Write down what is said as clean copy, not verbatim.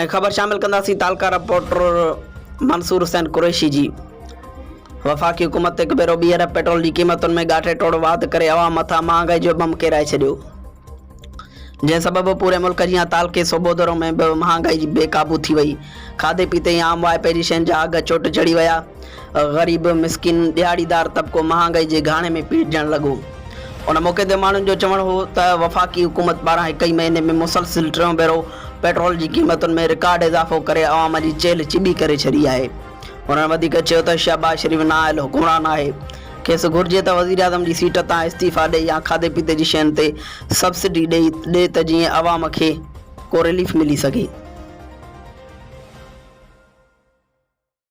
ख़बर शामिल कंदासीं तालका रिपोर्टर मंसूर हुसैन कुरैशी जी। वफ़ाक़ी हुकूमत हिकु भेरो ॿीहर पेट्रोल जी क़ीमतुनि में ॻाठे टोड़ वाध करे अवाम मथां महांगाई जो बम किराए छॾियो, जंहिं सबबि पूरे मुल्क जी तालके सोबोदरो में बि महांगाई बेकाबू थी वई। खाधे पीते ऐं आम वाइपे जी शयुनि जा अघ चोट चढ़ी विया। ग़रीब मिसकिन दिहाड़ीदार तबिको महांगाई जे घाणे में पीड़जण लॻो। उन मौक़े ते माण्हुनि जो चवणु हो त वफ़ाक़ी हुकूमत पारां हिकु ई महीने में मुसलसिल टियों भेरो पेट्रोल जी क़ीमतुनि में रिकॉर्ड इज़ाफ़ो करे अवाम जी चेल्हि चिॿी करे छॾी आहे। उन्हनि वधीक चयो त शहबाज़ शरीफ़ नाअहल हुकुमरान आहे, खेसि घुर्जे त वज़ीर आज़म जी सीट तां इस्तीफ़ा ॾेई या खाधे पीते जी शयुनि ते सब्सिडी ॾे त जीअं अवाम खे को रिलीफ मिली सघे।